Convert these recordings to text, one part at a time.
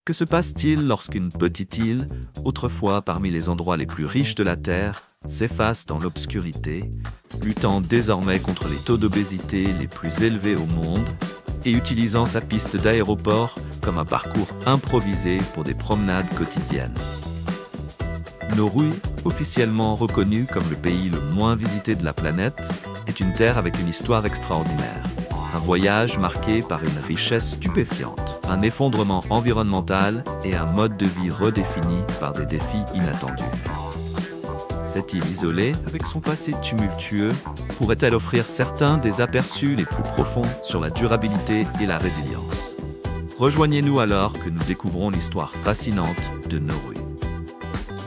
Que se passe-t-il lorsqu'une petite île, autrefois parmi les endroits les plus riches de la Terre, s'efface dans l'obscurité, luttant désormais contre les taux d'obésité les plus élevés au monde et utilisant sa piste d'aéroport comme un parcours improvisé pour des promenades quotidiennes? Nauru, officiellement reconnu comme le pays le moins visité de la planète, est une terre avec une histoire extraordinaire. Un voyage marqué par une richesse stupéfiante, un effondrement environnemental et un mode de vie redéfini par des défis inattendus. Cette île isolée, avec son passé tumultueux, pourrait-elle offrir certains des aperçus les plus profonds sur la durabilité et la résilience? Rejoignez-nous alors que nous découvrons l'histoire fascinante de Nauru.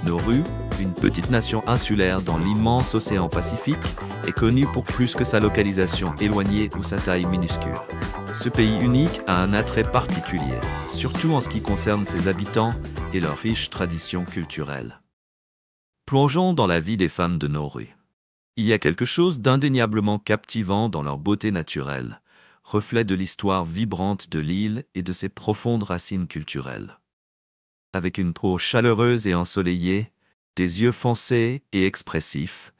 Nauru, une petite nation insulaire dans l'immense océan Pacifique, est connue pour plus que sa localisation éloignée ou sa taille minuscule. Ce pays unique a un attrait particulier, surtout en ce qui concerne ses habitants et leurs riches traditions culturelles. Plongeons dans la vie des femmes de Nauru. Il y a quelque chose d'indéniablement captivant dans leur beauté naturelle, reflet de l'histoire vibrante de l'île et de ses profondes racines culturelles. Avec une peau chaleureuse et ensoleillée, des yeux foncés et expressifs,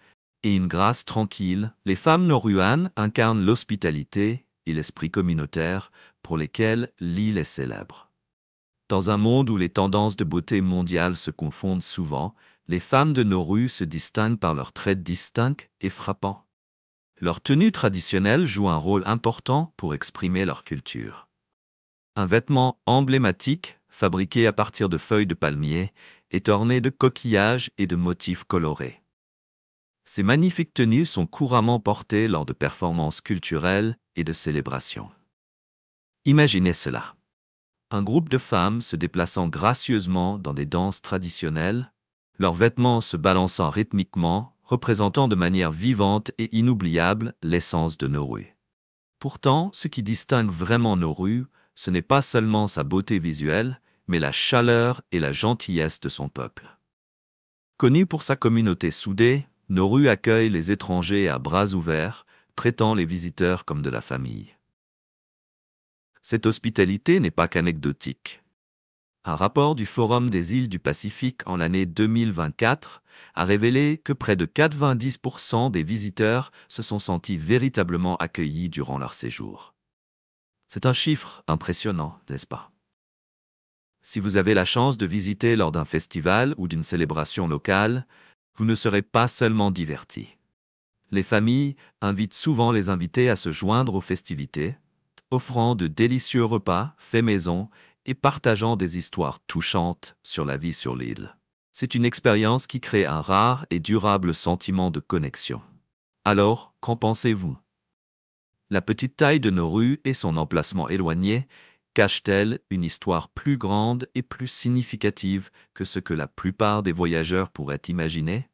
et une grâce tranquille, les femmes nauruanes incarnent l'hospitalité et l'esprit communautaire pour lesquels l'île est célèbre. Dans un monde où les tendances de beauté mondiale se confondent souvent, les femmes de Nauru se distinguent par leurs traits distincts et frappants. Leur tenue traditionnelle joue un rôle important pour exprimer leur culture. Un vêtement emblématique, fabriqué à partir de feuilles de palmier, est orné de coquillages et de motifs colorés. Ces magnifiques tenues sont couramment portées lors de performances culturelles et de célébrations. Imaginez cela. Un groupe de femmes se déplaçant gracieusement dans des danses traditionnelles, leurs vêtements se balançant rythmiquement, représentant de manière vivante et inoubliable l'essence de Nauru. Pourtant, ce qui distingue vraiment Nauru, ce n'est pas seulement sa beauté visuelle, mais la chaleur et la gentillesse de son peuple. Connu pour sa communauté soudée, Nauru accueille les étrangers à bras ouverts, traitant les visiteurs comme de la famille. Cette hospitalité n'est pas qu'anecdotique. Un rapport du Forum des îles du Pacifique en l'année 2024 a révélé que près de 90% des visiteurs se sont sentis véritablement accueillis durant leur séjour. C'est un chiffre impressionnant, n'est-ce pas? Si vous avez la chance de visiter lors d'un festival ou d'une célébration locale, vous ne serez pas seulement divertis. Les familles invitent souvent les invités à se joindre aux festivités, offrant de délicieux repas faits maison et partageant des histoires touchantes sur la vie sur l'île. C'est une expérience qui crée un rare et durable sentiment de connexion. Alors, qu'en pensez-vous? La petite taille de Nauru et son emplacement éloigné cachent-elles une histoire plus grande et plus significative que ce que la plupart des voyageurs pourraient imaginer?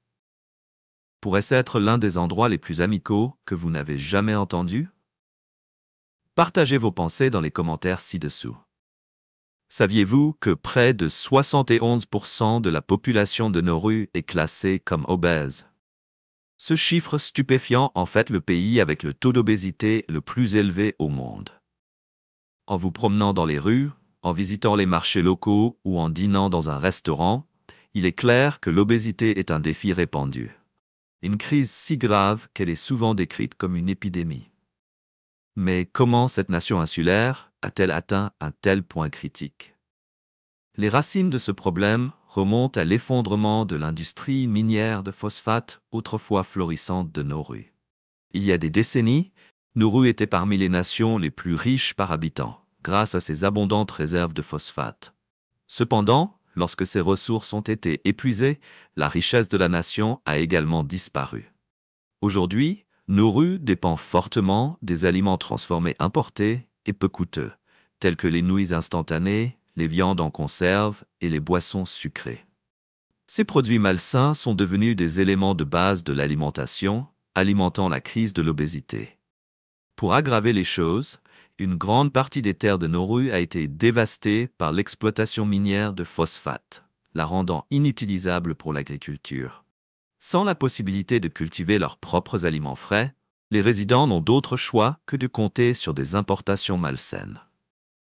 Pourrait-ce être l'un des endroits les plus amicaux que vous n'avez jamais entendus? Partagez vos pensées dans les commentaires ci-dessous. Saviez-vous que près de 71% de la population de Nauru est classée comme obèse? Ce chiffre stupéfiant en fait le pays avec le taux d'obésité le plus élevé au monde. En vous promenant dans les rues, en visitant les marchés locaux ou en dînant dans un restaurant, il est clair que l'obésité est un défi répandu. Une crise si grave qu'elle est souvent décrite comme une épidémie. Mais comment cette nation insulaire a-t-elle atteint un tel point critique? Les racines de ce problème remontent à l'effondrement de l'industrie minière de phosphate autrefois florissante de Nauru. Il y a des décennies, Nauru était parmi les nations les plus riches par habitant, grâce à ses abondantes réserves de phosphate. Cependant, lorsque ces ressources ont été épuisées, la richesse de la nation a également disparu. Aujourd'hui, Nauru dépend fortement des aliments transformés importés et peu coûteux, tels que les nouilles instantanées, les viandes en conserve et les boissons sucrées. Ces produits malsains sont devenus des éléments de base de l'alimentation, alimentant la crise de l'obésité. Pour aggraver les choses, une grande partie des terres de Nauru a été dévastée par l'exploitation minière de phosphate, la rendant inutilisable pour l'agriculture. Sans la possibilité de cultiver leurs propres aliments frais, les résidents n'ont d'autre choix que de compter sur des importations malsaines.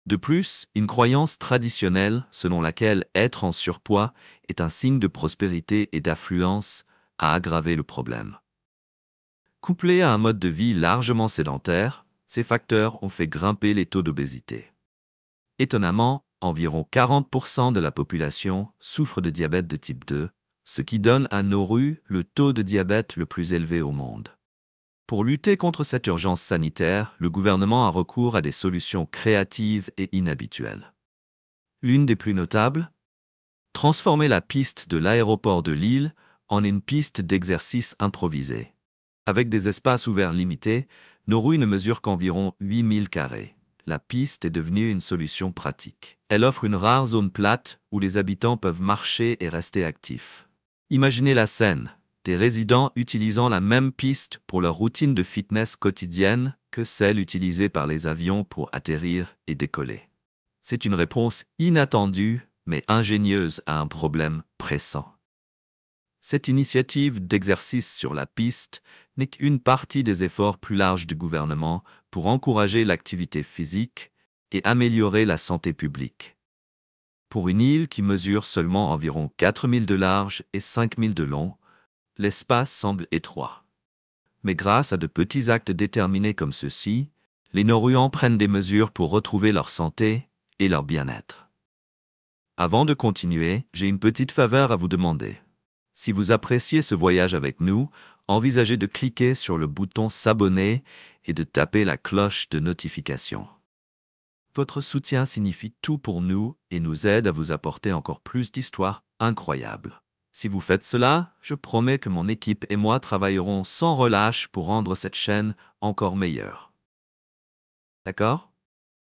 De plus, une croyance traditionnelle selon laquelle être en surpoids est un signe de prospérité et d'affluence a aggravé le problème. Couplés à un mode de vie largement sédentaire, ces facteurs ont fait grimper les taux d'obésité. Étonnamment, environ 40% de la population souffre de diabète de type 2, ce qui donne à Nauru le taux de diabète le plus élevé au monde. Pour lutter contre cette urgence sanitaire, le gouvernement a recours à des solutions créatives et inhabituelles. L'une des plus notables, transformer la piste de l'aéroport de l'île en une piste d'exercice improvisée. Avec des espaces ouverts limités, Nauru ne mesure qu'environ 8000 carrés. La piste est devenue une solution pratique. Elle offre une rare zone plate où les habitants peuvent marcher et rester actifs. Imaginez la scène, des résidents utilisant la même piste pour leur routine de fitness quotidienne que celle utilisée par les avions pour atterrir et décoller. C'est une réponse inattendue mais ingénieuse à un problème pressant. Cette initiative d'exercice sur la piste n'est qu'une partie des efforts plus larges du gouvernement pour encourager l'activité physique et améliorer la santé publique. Pour une île qui mesure seulement environ 4000 de large et 5000 de long, l'espace semble étroit. Mais grâce à de petits actes déterminés comme ceux-ci, les Nauruans prennent des mesures pour retrouver leur santé et leur bien-être. Avant de continuer, j'ai une petite faveur à vous demander. Si vous appréciez ce voyage avec nous, envisagez de cliquer sur le bouton s'abonner et de taper la cloche de notification. Votre soutien signifie tout pour nous et nous aide à vous apporter encore plus d'histoires incroyables. Si vous faites cela, je promets que mon équipe et moi travaillerons sans relâche pour rendre cette chaîne encore meilleure. D'accord ?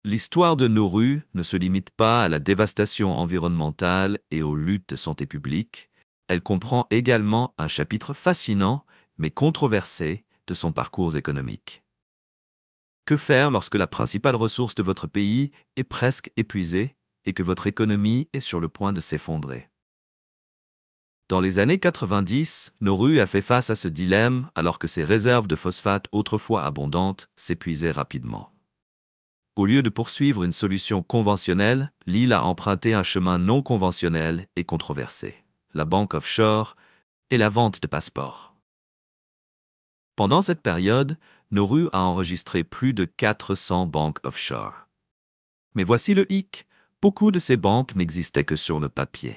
L'histoire de Nauru ne se limite pas à la dévastation environnementale et aux luttes de santé publique. Elle comprend également un chapitre fascinant, mais controversé, de son parcours économique. Que faire lorsque la principale ressource de votre pays est presque épuisée et que votre économie est sur le point de s'effondrer? Dans les années 90, Nauru a fait face à ce dilemme alors que ses réserves de phosphate autrefois abondantes s'épuisaient rapidement. Au lieu de poursuivre une solution conventionnelle, l'île a emprunté un chemin non conventionnel et controversé, la banque offshore et la vente de passeports. Pendant cette période, Nauru a enregistré plus de 400 banques offshore. Mais voici le hic, beaucoup de ces banques n'existaient que sur le papier.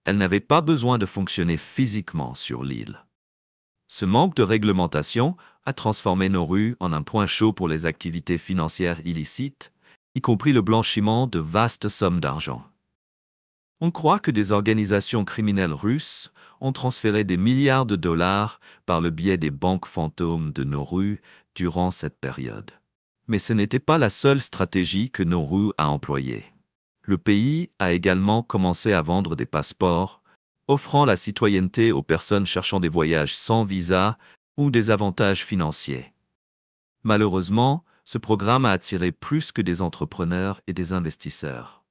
Elles n'avaient pas besoin de fonctionner physiquement sur l'île. Ce manque de réglementation a transformé Nauru en un point chaud pour les activités financières illicites, y compris le blanchiment de vastes sommes d'argent. On croit que des organisations criminelles russes ont transféré des milliards de dollars par le biais des banques fantômes de Nauru durant cette période. Mais ce n'était pas la seule stratégie que Nauru a employée. Le pays a également commencé à vendre des passeports, offrant la citoyenneté aux personnes cherchant des voyages sans visa ou des avantages financiers. Malheureusement, ce programme a attiré plus que des entrepreneurs et des investisseurs.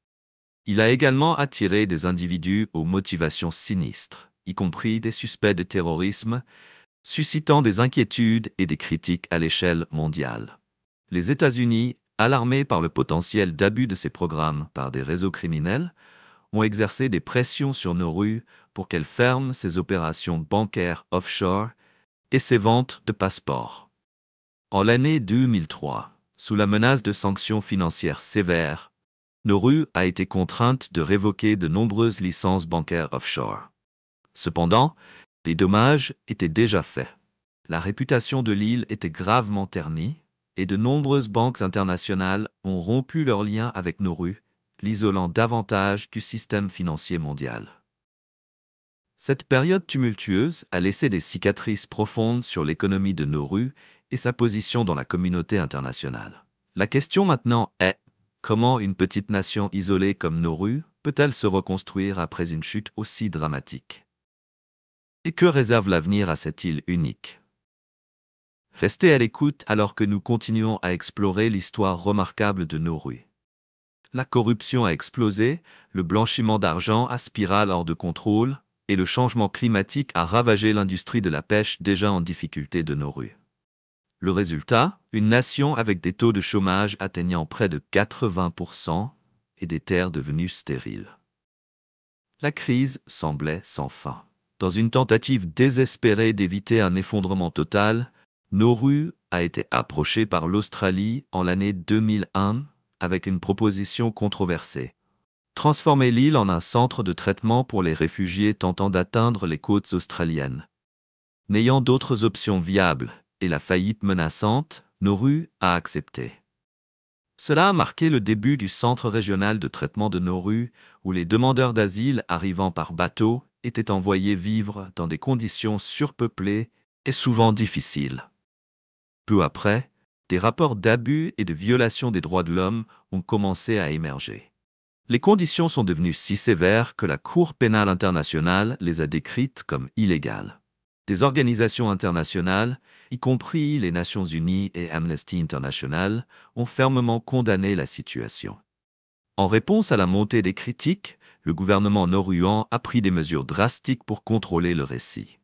Il a également attiré des individus aux motivations sinistres, y compris des suspects de terrorisme, suscitant des inquiétudes et des critiques à l'échelle mondiale. Les États-Unis, alarmés par le potentiel d'abus de ces programmes par des réseaux criminels, ont exercé des pressions sur Nauru pour qu'elle ferme ses opérations bancaires offshore et ses ventes de passeports. En l'année 2003, sous la menace de sanctions financières sévères, Nauru a été contrainte de révoquer de nombreuses licences bancaires offshore. Cependant, les dommages étaient déjà faits. La réputation de l'île était gravement ternie et de nombreuses banques internationales ont rompu leurs liens avec Nauru, l'isolant davantage du système financier mondial. Cette période tumultueuse a laissé des cicatrices profondes sur l'économie de Nauru et sa position dans la communauté internationale. La question maintenant est: comment une petite nation isolée comme Nauru peut-elle se reconstruire après une chute aussi dramatique? Et que réserve l'avenir à cette île unique? Restez à l'écoute alors que nous continuons à explorer l'histoire remarquable de Nauru. La corruption a explosé, le blanchiment d'argent a spiralé hors de contrôle, et le changement climatique a ravagé l'industrie de la pêche déjà en difficulté de Nauru. Le résultat, une nation avec des taux de chômage atteignant près de 80% et des terres devenues stériles. La crise semblait sans fin. Dans une tentative désespérée d'éviter un effondrement total, Nauru a été approché par l'Australie en l'année 2001 avec une proposition controversée. Transformer l'île en un centre de traitement pour les réfugiés tentant d'atteindre les côtes australiennes. N'ayant d'autres options viables et la faillite menaçante, Nauru a accepté. Cela a marqué le début du centre régional de traitement de Nauru, où les demandeurs d'asile arrivant par bateau étaient envoyés vivre dans des conditions surpeuplées et souvent difficiles. Peu après, des rapports d'abus et de violation des droits de l'homme ont commencé à émerger. Les conditions sont devenues si sévères que la Cour pénale internationale les a décrites comme illégales. Des organisations internationales, y compris les Nations Unies et Amnesty International, ont fermement condamné la situation. En réponse à la montée des critiques, le gouvernement nauruan a pris des mesures drastiques pour contrôler le récit.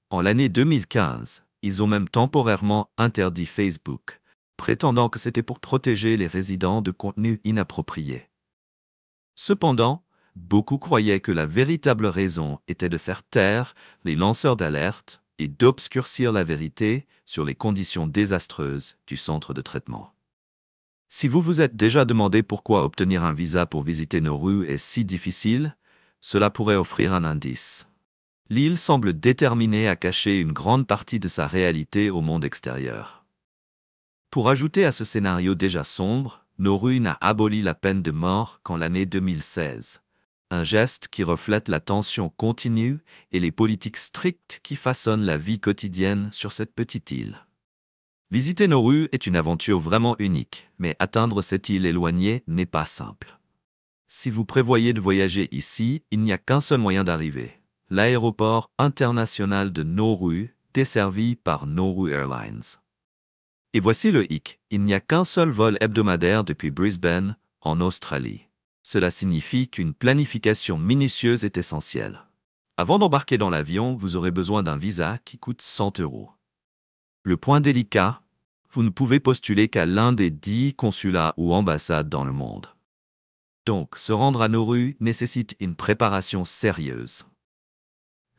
En l'année 2015, ils ont même temporairement interdit Facebook, prétendant que c'était pour protéger les résidents de contenus inappropriés. Cependant, beaucoup croyaient que la véritable raison était de faire taire les lanceurs d'alerte et d'obscurcir la vérité sur les conditions désastreuses du centre de traitement. Si vous vous êtes déjà demandé pourquoi obtenir un visa pour visiter Nauru est si difficile, cela pourrait offrir un indice. L'île semble déterminée à cacher une grande partie de sa réalité au monde extérieur. Pour ajouter à ce scénario déjà sombre, Nauru n'a aboli la peine de mort qu'en l'année 2016. Un geste qui reflète la tension continue et les politiques strictes qui façonnent la vie quotidienne sur cette petite île. Visiter Nauru est une aventure vraiment unique, mais atteindre cette île éloignée n'est pas simple. Si vous prévoyez de voyager ici, il n'y a qu'un seul moyen d'arriver. L'aéroport international de Nauru, desservi par Nauru Airlines. Et voici le hic, il n'y a qu'un seul vol hebdomadaire depuis Brisbane, en Australie. Cela signifie qu'une planification minutieuse est essentielle. Avant d'embarquer dans l'avion, vous aurez besoin d'un visa qui coûte 100 €. Le point délicat, vous ne pouvez postuler qu'à l'un des 10 consulats ou ambassades dans le monde. Donc, se rendre à Nauru nécessite une préparation sérieuse.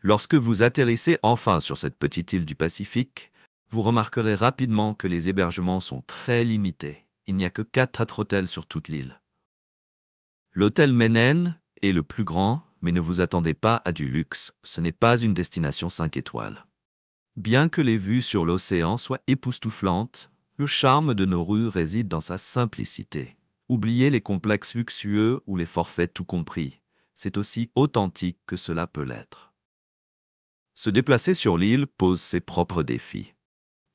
Lorsque vous atterrissez enfin sur cette petite île du Pacifique, vous remarquerez rapidement que les hébergements sont très limités. Il n'y a que 4 hôtels sur toute l'île. L'hôtel Menen est le plus grand, mais ne vous attendez pas à du luxe, ce n'est pas une destination 5 étoiles. Bien que les vues sur l'océan soient époustouflantes, le charme de Nauru réside dans sa simplicité. Oubliez les complexes luxueux ou les forfaits tout compris, c'est aussi authentique que cela peut l'être. Se déplacer sur l'île pose ses propres défis.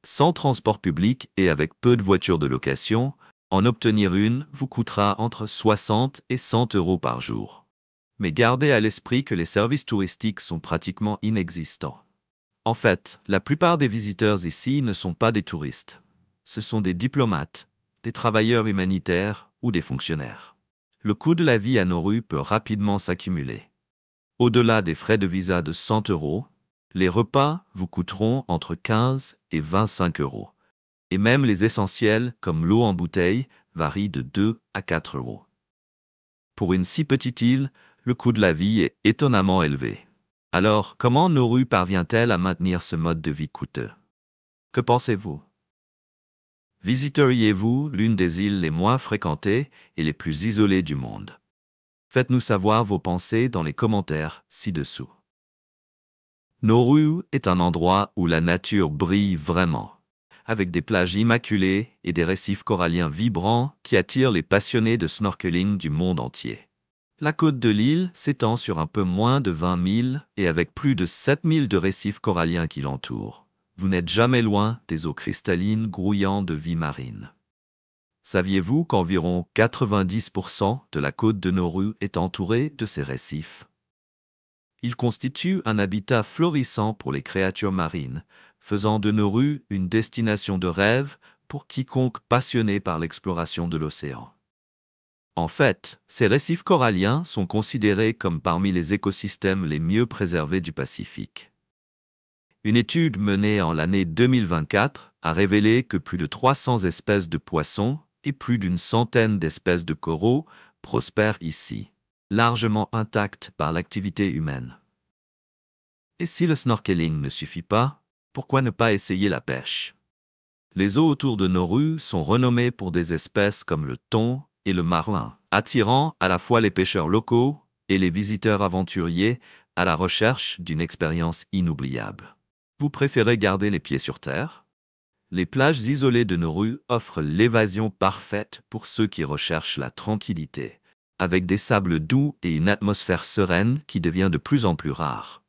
Sans transport public et avec peu de voitures de location, en obtenir une vous coûtera entre 60 et 100 € par jour. Mais gardez à l'esprit que les services touristiques sont pratiquement inexistants. En fait, la plupart des visiteurs ici ne sont pas des touristes. Ce sont des diplomates, des travailleurs humanitaires ou des fonctionnaires. Le coût de la vie à Nauru peut rapidement s'accumuler. Au-delà des frais de visa de 100 €, les repas vous coûteront entre 15 et 25 €. Et même les essentiels, comme l'eau en bouteille, varient de 2 à 4 €. Pour une si petite île, le coût de la vie est étonnamment élevé. Alors, comment Nauru parvient-elle à maintenir ce mode de vie coûteux? Que pensez-vous? Visiteriez-vous l'une des îles les moins fréquentées et les plus isolées du monde? Faites-nous savoir vos pensées dans les commentaires ci-dessous. Nauru est un endroit où la nature brille vraiment, avec des plages immaculées et des récifs coralliens vibrants qui attirent les passionnés de snorkeling du monde entier. La côte de l'île s'étend sur un peu moins de 20 milles et avec plus de 7 000 de récifs coralliens qui l'entourent. Vous n'êtes jamais loin des eaux cristallines grouillant de vie marine. Saviez-vous qu'environ 90% de la côte de Nauru est entourée de ces récifs? Ils constituent un habitat florissant pour les créatures marines, faisant de Nauru une destination de rêve pour quiconque passionné par l'exploration de l'océan. En fait, ces récifs coralliens sont considérés comme parmi les écosystèmes les mieux préservés du Pacifique. Une étude menée en l'année 2024 a révélé que plus de 300 espèces de poissons et plus d'une centaine d'espèces de coraux prospèrent ici, largement intactes par l'activité humaine. Et si le snorkeling ne suffit pas, pourquoi ne pas essayer la pêche? Les eaux autour de Nauru sont renommées pour des espèces comme le thon et le marlin, attirant à la fois les pêcheurs locaux et les visiteurs aventuriers à la recherche d'une expérience inoubliable. Vous préférez garder les pieds sur terre? Les plages isolées de Nauru offrent l'évasion parfaite pour ceux qui recherchent la tranquillité, avec des sables doux et une atmosphère sereine qui devient de plus en plus rare.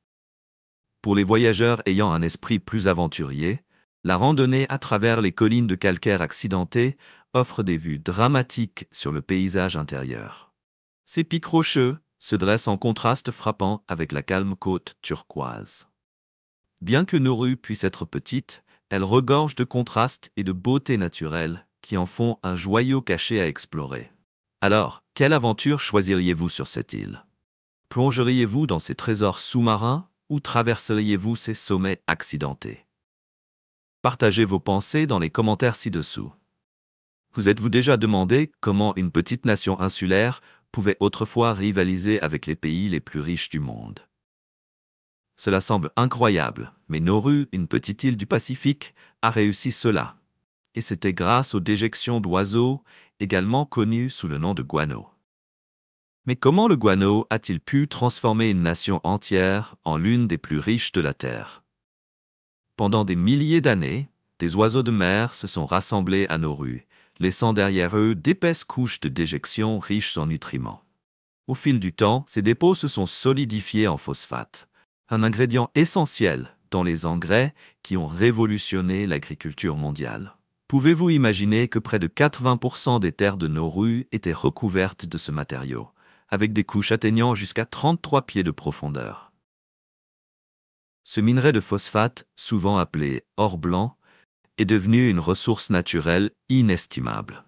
Pour les voyageurs ayant un esprit plus aventurier, la randonnée à travers les collines de calcaire accidentées offre des vues dramatiques sur le paysage intérieur. Ces pics rocheux se dressent en contraste frappant avec la calme côte turquoise. Bien que Nauru puisse être petite, elle regorge de contrastes et de beauté naturelle qui en font un joyau caché à explorer. Alors, quelle aventure choisiriez-vous sur cette île? Plongeriez-vous dans ces trésors sous-marins ou traverseriez-vous ces sommets accidentés? Partagez vos pensées dans les commentaires ci-dessous. Vous êtes-vous déjà demandé comment une petite nation insulaire pouvait autrefois rivaliser avec les pays les plus riches du monde? Cela semble incroyable, mais Nauru, une petite île du Pacifique, a réussi cela. Et c'était grâce aux déjections d'oiseaux, également connues sous le nom de guano. Mais comment le guano a-t-il pu transformer une nation entière en l'une des plus riches de la Terre? Pendant des milliers d'années, des oiseaux de mer se sont rassemblés à Nauru, laissant derrière eux d'épaisses couches de déjections riches en nutriments. Au fil du temps, ces dépôts se sont solidifiés en phosphate, un ingrédient essentiel dans les engrais qui ont révolutionné l'agriculture mondiale. Pouvez-vous imaginer que près de 80% des terres de Nauru étaient recouvertes de ce matériau, avec des couches atteignant jusqu'à 33 pieds de profondeur? Ce minerai de phosphate, souvent appelé or blanc, est devenu une ressource naturelle inestimable.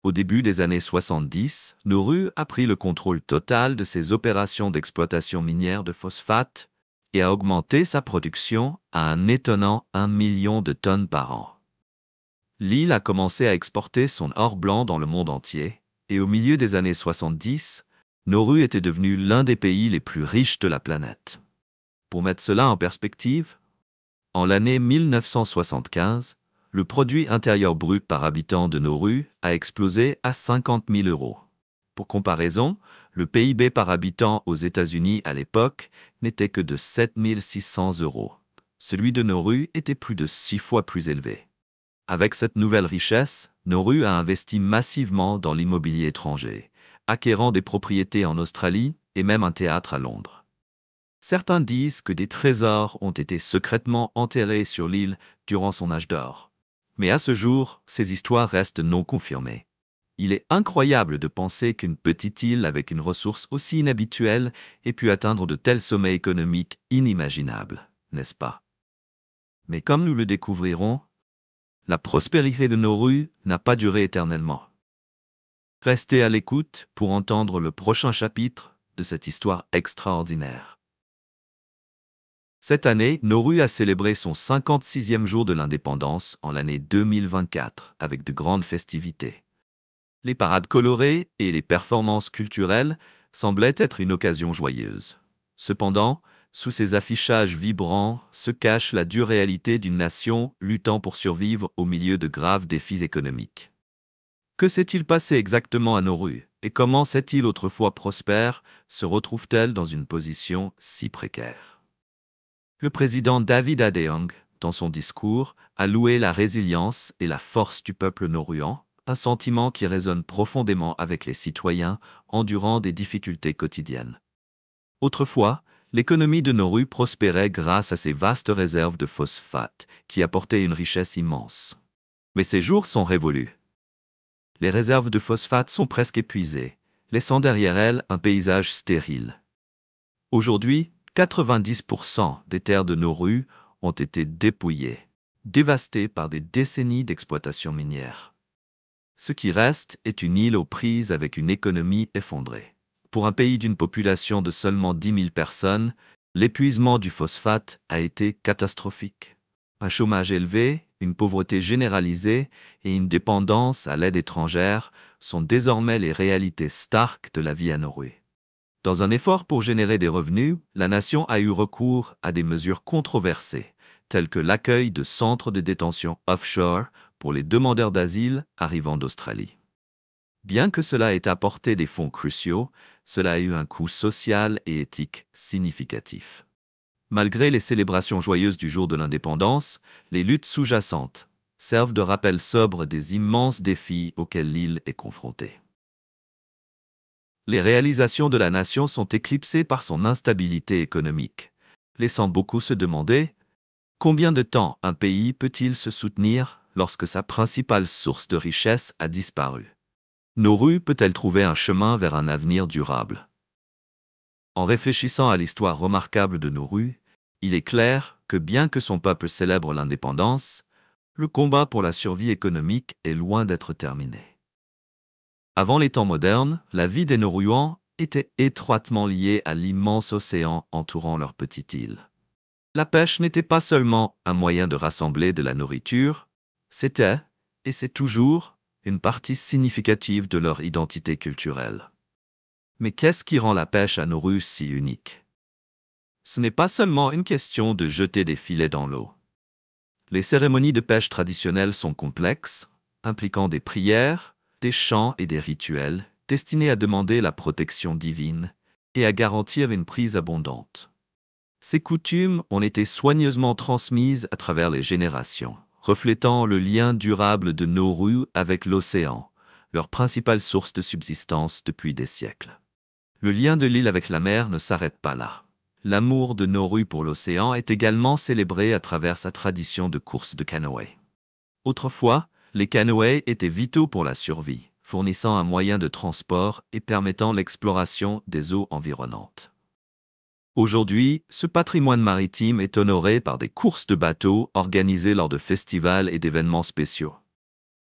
Au début des années 70, Nauru a pris le contrôle total de ses opérations d'exploitation minière de phosphate et a augmenté sa production à un étonnant 1 million de tonnes par an. L'île a commencé à exporter son or blanc dans le monde entier, et au milieu des années 70, Nauru était devenu l'un des pays les plus riches de la planète. Pour mettre cela en perspective, en l'année 1975, le produit intérieur brut par habitant de Nauru a explosé à 50 000 €. Pour comparaison, le PIB par habitant aux États-Unis à l'époque n'était que de 7 600 €. Celui de Nauru était plus de 6 fois plus élevé. Avec cette nouvelle richesse, Nauru a investi massivement dans l'immobilier étranger, acquérant des propriétés en Australie et même un théâtre à Londres. Certains disent que des trésors ont été secrètement enterrés sur l'île durant son âge d'or. Mais à ce jour, ces histoires restent non confirmées. Il est incroyable de penser qu'une petite île avec une ressource aussi inhabituelle ait pu atteindre de tels sommets économiques inimaginables, n'est-ce pas? Mais comme nous le découvrirons, la prospérité de Nauru n'a pas duré éternellement. Restez à l'écoute pour entendre le prochain chapitre de cette histoire extraordinaire. Cette année, Nauru a célébré son 56e jour de l'indépendance en l'année 2024 avec de grandes festivités. Les parades colorées et les performances culturelles semblaient être une occasion joyeuse. Cependant, sous ces affichages vibrants se cache la dure réalité d'une nation luttant pour survivre au milieu de graves défis économiques. Que s'est-il passé exactement à Nauru et comment cette île autrefois prospère se retrouve-t-elle dans une position si précaire? Le président David Adeyang, dans son discours, a loué la résilience et la force du peuple nauruan, un sentiment qui résonne profondément avec les citoyens endurant des difficultés quotidiennes. Autrefois, l'économie de Nauru prospérait grâce à ses vastes réserves de phosphate qui apportaient une richesse immense. Mais ces jours sont révolus. Les réserves de phosphate sont presque épuisées, laissant derrière elles un paysage stérile. Aujourd'hui, 90% des terres de Nauru ont été dépouillées, dévastées par des décennies d'exploitation minière. Ce qui reste est une île aux prises avec une économie effondrée. Pour un pays d'une population de seulement 10 000 personnes, l'épuisement du phosphate a été catastrophique. Un chômage élevé, une pauvreté généralisée et une dépendance à l'aide étrangère sont désormais les réalités stark de la vie à Nauru. Dans un effort pour générer des revenus, la nation a eu recours à des mesures controversées, telles que l'accueil de centres de détention offshore pour les demandeurs d'asile arrivant d'Australie. Bien que cela ait apporté des fonds cruciaux, cela a eu un coût social et éthique significatif. Malgré les célébrations joyeuses du jour de l'indépendance, les luttes sous-jacentes servent de rappel sobre des immenses défis auxquels l'île est confrontée. Les réalisations de la nation sont éclipsées par son instabilité économique, laissant beaucoup se demander combien de temps un pays peut-il se soutenir lorsque sa principale source de richesse a disparu. Nauru peut-elle trouver un chemin vers un avenir durable? En réfléchissant à l'histoire remarquable de Nauru, il est clair que bien que son peuple célèbre l'indépendance, le combat pour la survie économique est loin d'être terminé. Avant les temps modernes, la vie des Nauruans était étroitement liée à l'immense océan entourant leur petite île. La pêche n'était pas seulement un moyen de rassembler de la nourriture, c'était, et c'est toujours, une partie significative de leur identité culturelle. Mais qu'est-ce qui rend la pêche à Nauru si unique? Ce n'est pas seulement une question de jeter des filets dans l'eau. Les cérémonies de pêche traditionnelles sont complexes, impliquant des prières, des chants et des rituels destinés à demander la protection divine et à garantir une prise abondante. Ces coutumes ont été soigneusement transmises à travers les générations, reflétant le lien durable de Nauru avec l'océan, leur principale source de subsistance depuis des siècles. Le lien de l'île avec la mer ne s'arrête pas là. L'amour de Nauru pour l'océan est également célébré à travers sa tradition de course de canoë. Autrefois, les canoës étaient vitaux pour la survie, fournissant un moyen de transport et permettant l'exploration des eaux environnantes. Aujourd'hui, ce patrimoine maritime est honoré par des courses de bateaux organisées lors de festivals et d'événements spéciaux.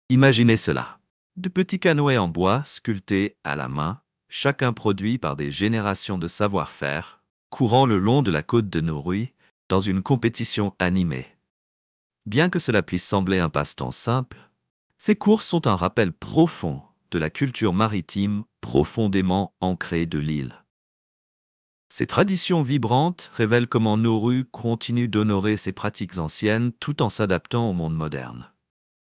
Imaginez cela. De petits canoës en bois sculptés à la main, chacun produit par des générations de savoir-faire, courant le long de la côte de Nauru, dans une compétition animée. Bien que cela puisse sembler un passe-temps simple, ces courses sont un rappel profond de la culture maritime profondément ancrée de l'île. Ces traditions vibrantes révèlent comment Nauru continue d'honorer ses pratiques anciennes tout en s'adaptant au monde moderne.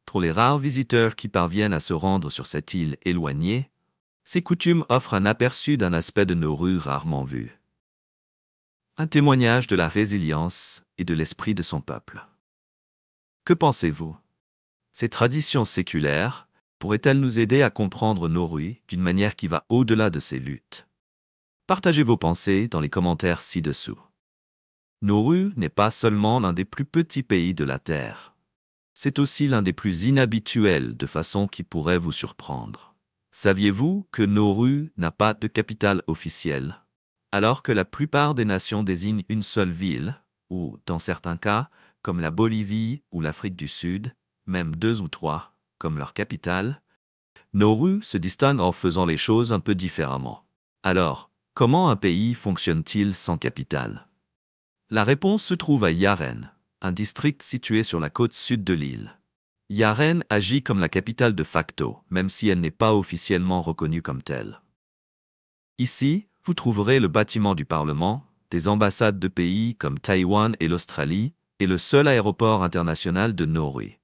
Pour les rares visiteurs qui parviennent à se rendre sur cette île éloignée, ces coutumes offrent un aperçu d'un aspect de Nauru rarement vu. Un témoignage de la résilience et de l'esprit de son peuple. Que pensez-vous? Ces traditions séculaires pourraient-elles nous aider à comprendre Nauru d'une manière qui va au-delà de ces luttes? Partagez vos pensées dans les commentaires ci-dessous. Nauru n'est pas seulement l'un des plus petits pays de la Terre. C'est aussi l'un des plus inhabituels de façon qui pourrait vous surprendre. Saviez-vous que Nauru n'a pas de capitale officielle? Alors que la plupart des nations désignent une seule ville, ou, dans certains cas, comme la Bolivie ou l'Afrique du Sud, même 2 ou 3, comme leur capitale, Nauru se distingue en faisant les choses un peu différemment. Alors, comment un pays fonctionne-t-il sans capitale? La réponse se trouve à Yaren, un district situé sur la côte sud de l'île. Yaren agit comme la capitale de facto, même si elle n'est pas officiellement reconnue comme telle. Ici, vous trouverez le bâtiment du Parlement, des ambassades de pays comme Taïwan et l'Australie, et le seul aéroport international de Nauru.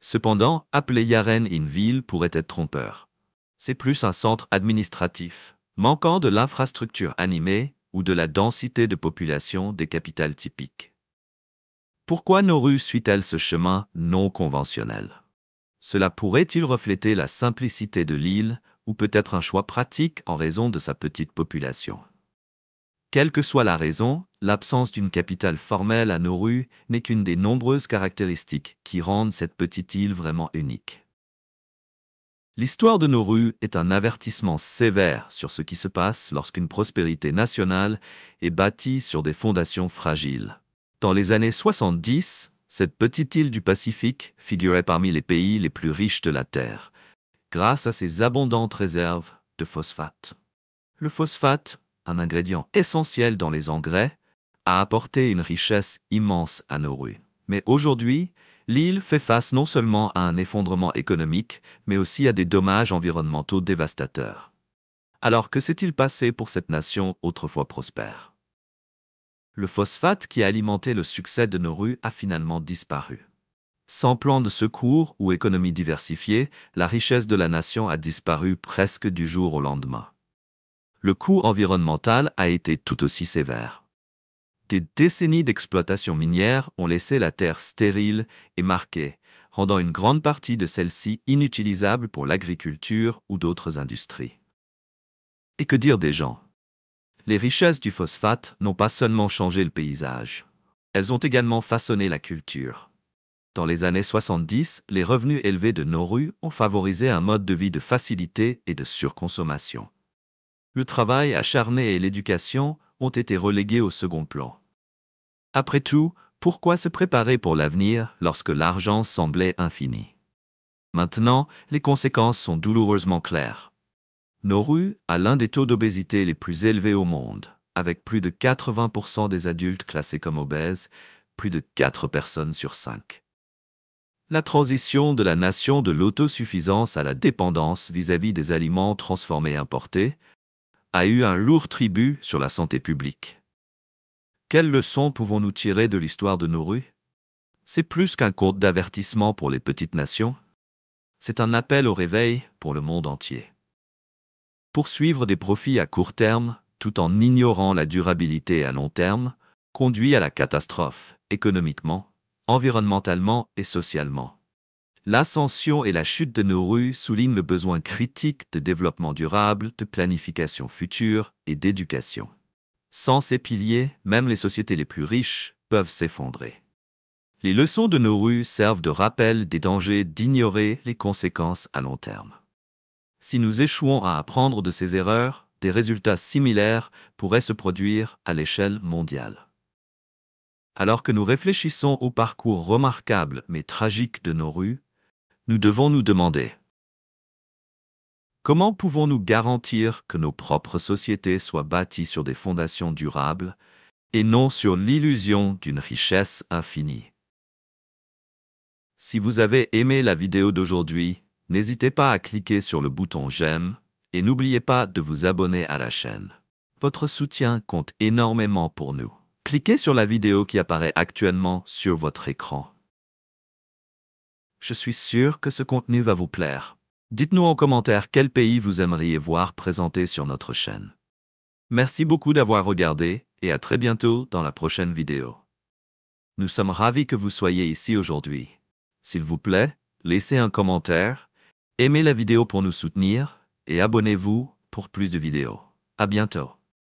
Cependant, appeler Yaren une ville pourrait être trompeur. C'est plus un centre administratif, manquant de l'infrastructure animée ou de la densité de population des capitales typiques. Pourquoi Nauru suit-elle ce chemin non conventionnel? Cela pourrait-il refléter la simplicité de l'île ou peut-être un choix pratique en raison de sa petite population? Quelle que soit la raison, l'absence d'une capitale formelle à Nauru n'est qu'une des nombreuses caractéristiques qui rendent cette petite île vraiment unique. L'histoire de Nauru est un avertissement sévère sur ce qui se passe lorsqu'une prospérité nationale est bâtie sur des fondations fragiles. Dans les années 70, cette petite île du Pacifique figurait parmi les pays les plus riches de la Terre, grâce à ses abondantes réserves de phosphate. Le phosphate, un ingrédient essentiel dans les engrais, a apporté une richesse immense à Nauru. Mais aujourd'hui, l'île fait face non seulement à un effondrement économique, mais aussi à des dommages environnementaux dévastateurs. Alors que s'est-il passé pour cette nation autrefois prospère? Le phosphate qui a alimenté le succès de Nauru a finalement disparu. Sans plan de secours ou économie diversifiée, la richesse de la nation a disparu presque du jour au lendemain. Le coût environnemental a été tout aussi sévère. Des décennies d'exploitation minière ont laissé la terre stérile et marquée, rendant une grande partie de celle-ci inutilisable pour l'agriculture ou d'autres industries. Et que dire des gens? Les richesses du phosphate n'ont pas seulement changé le paysage. Elles ont également façonné la culture. Dans les années 70, les revenus élevés de Nauru ont favorisé un mode de vie de facilité et de surconsommation. Le travail acharné et l'éducation ont été relégués au second plan. Après tout, pourquoi se préparer pour l'avenir lorsque l'argent semblait infini? Maintenant, les conséquences sont douloureusement claires. Nauru a l'un des taux d'obésité les plus élevés au monde, avec plus de 80% des adultes classés comme obèses, plus de 4 personnes sur 5. La transition de la nation de l'autosuffisance à la dépendance vis-à-vis des aliments transformés importés a eu un lourd tribut sur la santé publique. Quelles leçons pouvons-nous tirer de l'histoire de Nauru? C'est plus qu'un conte d'avertissement pour les petites nations. C'est un appel au réveil pour le monde entier. Poursuivre des profits à court terme, tout en ignorant la durabilité à long terme, conduit à la catastrophe, économiquement, environnementalement et socialement. L'ascension et la chute de Nauru soulignent le besoin critique de développement durable, de planification future et d'éducation. Sans ces piliers, même les sociétés les plus riches peuvent s'effondrer. Les leçons de Nauru servent de rappel des dangers d'ignorer les conséquences à long terme. Si nous échouons à apprendre de ces erreurs, des résultats similaires pourraient se produire à l'échelle mondiale. Alors que nous réfléchissons au parcours remarquable mais tragique de Nauru, nous devons nous demander: comment pouvons-nous garantir que nos propres sociétés soient bâties sur des fondations durables et non sur l'illusion d'une richesse infinie? Si vous avez aimé la vidéo d'aujourd'hui, n'hésitez pas à cliquer sur le bouton j'aime et n'oubliez pas de vous abonner à la chaîne. Votre soutien compte énormément pour nous. Cliquez sur la vidéo qui apparaît actuellement sur votre écran. Je suis sûr que ce contenu va vous plaire. Dites-nous en commentaire quel pays vous aimeriez voir présenté sur notre chaîne. Merci beaucoup d'avoir regardé et à très bientôt dans la prochaine vidéo. Nous sommes ravis que vous soyez ici aujourd'hui. S'il vous plaît, laissez un commentaire, aimez la vidéo pour nous soutenir et abonnez-vous pour plus de vidéos. À bientôt.